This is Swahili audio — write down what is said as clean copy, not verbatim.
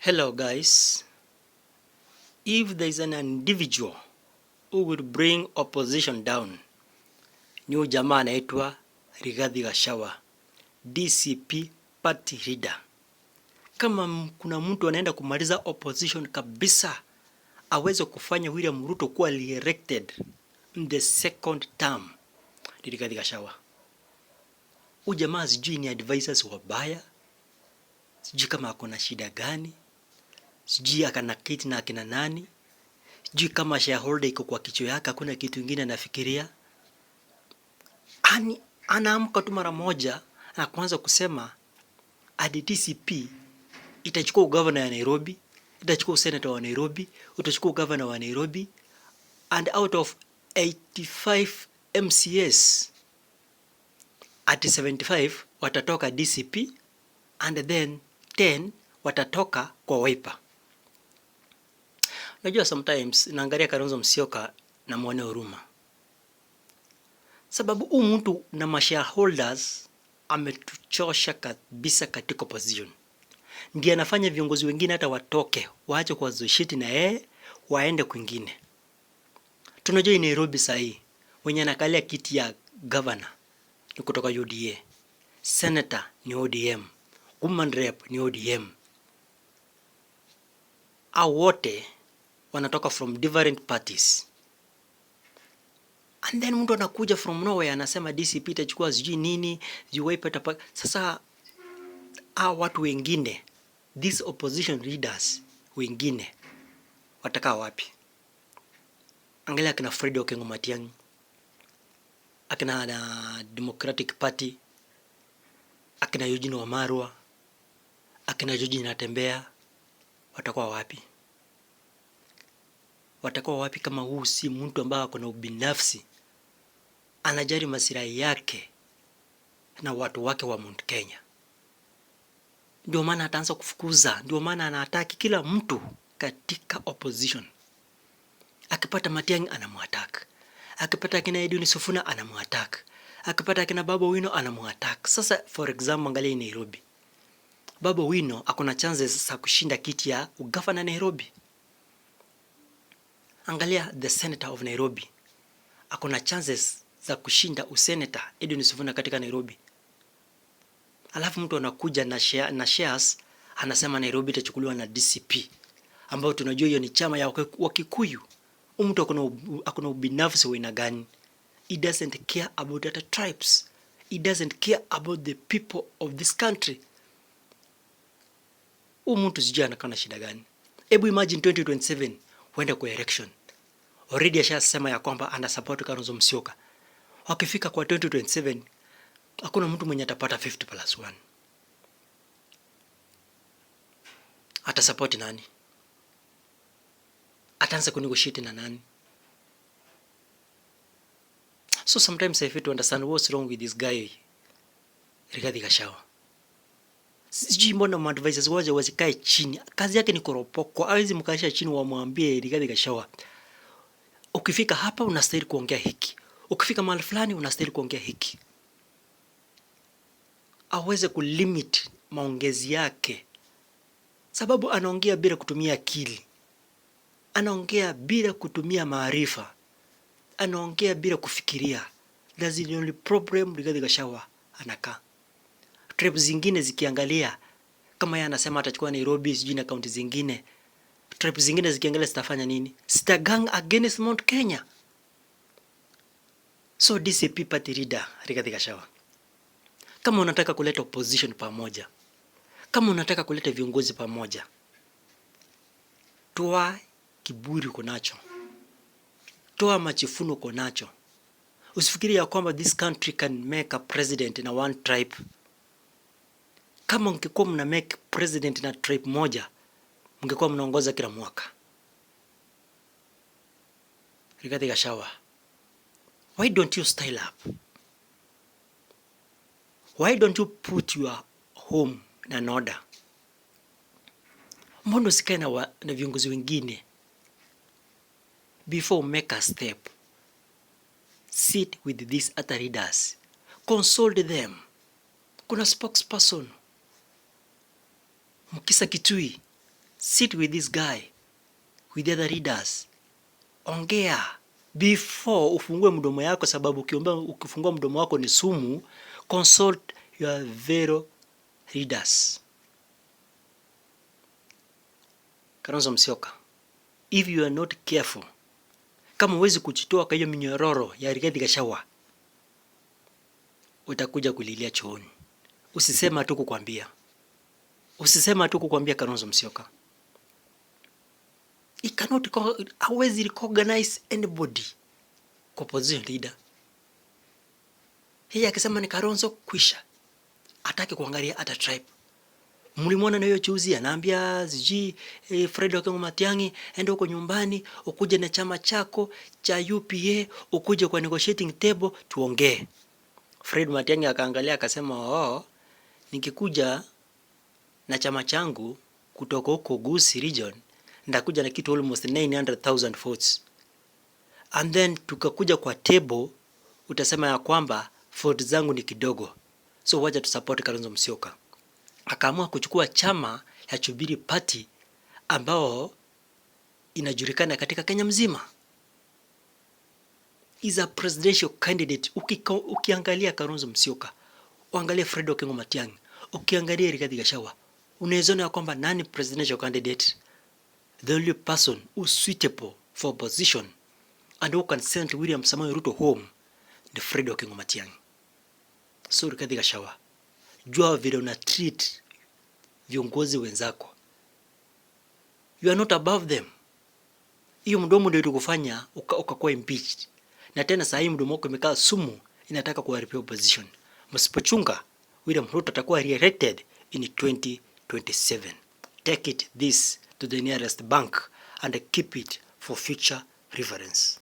Hello guys, if there is an individual who will bring opposition down, ni huyu jamaa anaitwa Rigathi Gachagua, DCP party leader. Kama kuna mtu anaenda kumaliza opposition kabisa, aweze kufanya William Ruto kuwa re-elected in the second term, ni Rigathi Gachagua. Huyu jamaa sijui ni advisors wabaya, sijui kama akona shida gani, sijui akana kiti na akina nani, sijui kama shareholder iko kwa kichwa yake, hakuna kitu kingine anafikiria. Anaamka tu mara moja na kuanza kusema adi DCP itachukua governor ya Nairobi, itachukua senator wa Nairobi, utachukua governor wa Nairobi, and out of 85 MCS at 75 watatoka DCP and then 10 watatoka kwa Wiper. Najua sometimes naangalia Kalonzo Musyoka na muone huruma, sababu huu mtu na mashareholders ametuchosha kabisa katika opposition. Ndiye anafanya viongozi wengine hata watoke, waache kwa zoshiti na yeye waende kwingine. Tunajua Nairobi sahi mwenye anakalia kiti ya governor ni kutoka UDA, senator ni ODM, woman rep ni ODM. Hao wote wanatoka from different parties. And then mtu anakuja from nowhere anasema DCP itachukua sijui nini, Wiper. Sasa hao watu wengine, these opposition leaders wengine watakaa wapi? Angalia akina Fred Okengo Matiang'i, akina Democratic Party, akina Eugene Wamalwa, akina George Natembeya, watakuwa wapi? Watakuwa wapi kama huu si mtu ambaye ako na ubinafsi, anajali maslahi yake na watu wake wa Mount Kenya? Ndio maana ataanza kufukuza, ndio maana anataki kila mtu katika opposition. Akipata Matiang'i anamuattack, akipata kina Edwin Sifuna anamuattack, akipata kina Babu Owino anamuattack. Sasa for example, angalia Nairobi, Babu Owino akona chances za kushinda kiti ya ugavana Nairobi. Angalia the senator of Nairobi, akona chances za kushinda usenator Edwin Sifuna katika Nairobi. Alafu mtu anakuja na shares anasema Nairobi itachukuliwa na DCP, ambao tunajua hiyo ni chama ya Wakikuyu. Mtu akona ubinafsi wa aina gani? He doesn't care about other tribes. He doesn't care about the people of this country. Mtu sijui anakana shida gani? Hebu imagine 2027 huenda kwa election. Already ashasema ya kwamba ana support Kalonzo Musyoka. Wakifika kwa 2027 hakuna mtu mwenye atapata 50+1. Ata support nani? Ataanza kunegotiate na nani? So sometimes I feel to understand what's wrong with this guy Rigathi Gachagua. Sijui mbona advisors waje wasikae chini. Kazi yake ni kuropokwa. Hawezi mkalisha chini wamwambie Rigathi Gachagua, ukifika hapa unastahili kuongea hiki, ukifika mahali fulani unastahili kuongea hiki. Aweze kulimit maongezi yake, sababu anaongea bila kutumia akili, anaongea bila kutumia maarifa, anaongea bila kufikiria. That's the only problem Rigathi Gachagua anakaa. Trip zingine zikiangalia kama yeye anasema atachukua Nairobi sijui na kaunti zingine, trip zingine zikiangalia zitafanya nini? Gang against Mount Kenya. So DCP party leader Rigathi Gachagua, kama unataka kuleta opposition pamoja, kama unataka kuleta viongozi pamoja, toa kiburi uko nacho, toa machifuno uko nacho. Usifikiri ya kwamba this country can make a president na one tribe. Kama mngekuwa mna make president na tribe moja, mngekuwa mnaongoza kila mwaka. Rigathi Gachagua, why don't you style up? Why don't you put your home in order? Mbona usikae na viongozi wengine? Before make a step, sit with these other leaders, consult them. Kuna spokesperson Mukisa Kitui Sit with this guy, with the other leaders. Ongea before ufungue mdomo yako, sababu ukifungua mdomo wako ni sumu. Consult your fellow leaders. Kalonzo Musyoka, if you are not careful, kama huwezi kujitoa kwa hiyo minyororo ya Rigathi Gachagua, utakuja kulilia chooni. Usisema tu kukwambia. Usisema tu kukwambia Kalonzo Musyoka. He cannot hawezi recognize anybody kwa position leader. Yeye akisema ni Kalonzo kwisha. Hataki kuangalia hata tribe. Mlimwona na hiyo chuzi anaambia Fred Okengo Matiang'i, enda huko nyumbani, ukuje na chama chako cha UPA, ukuje kwa negotiating table tuongee. Fred Matiang'i akaangalia akasema, nikikuja na chama changu kutoka huko Gusii region, ndakuja na kitu almost 900,000 votes. And then tukakuja kwa table, utasema ya kwamba votes zangu ni kidogo. So wacha tu support Kalonzo Musyoka. Akaamua kuchukua chama ya Jubilee Party ambao inajulikana katika Kenya mzima. Is a presidential candidate. Ukiangalia Kalonzo Musyoka, uangalie Fred Okengo Matiang'i, ukiangalia Rigathi Gachagua, unawezaona kwamba nani presidential candidate? The only person who suitable for position and who can send William Samoei Ruto home ni Fred Okengo Matiang'i. So Rigathi Gachagua, jua vile una treat viongozi wenzako. You are not above them. Hiyo mdomo ndio ilikufanya ukakuwa impeached. Na tena saa hii mdomo wako imekaa sumu, inataka kuharibia opposition. Msipochunga, William Ruto atakuwa re-elected in 2027. Take this to the nearest bank and keep it for future reference.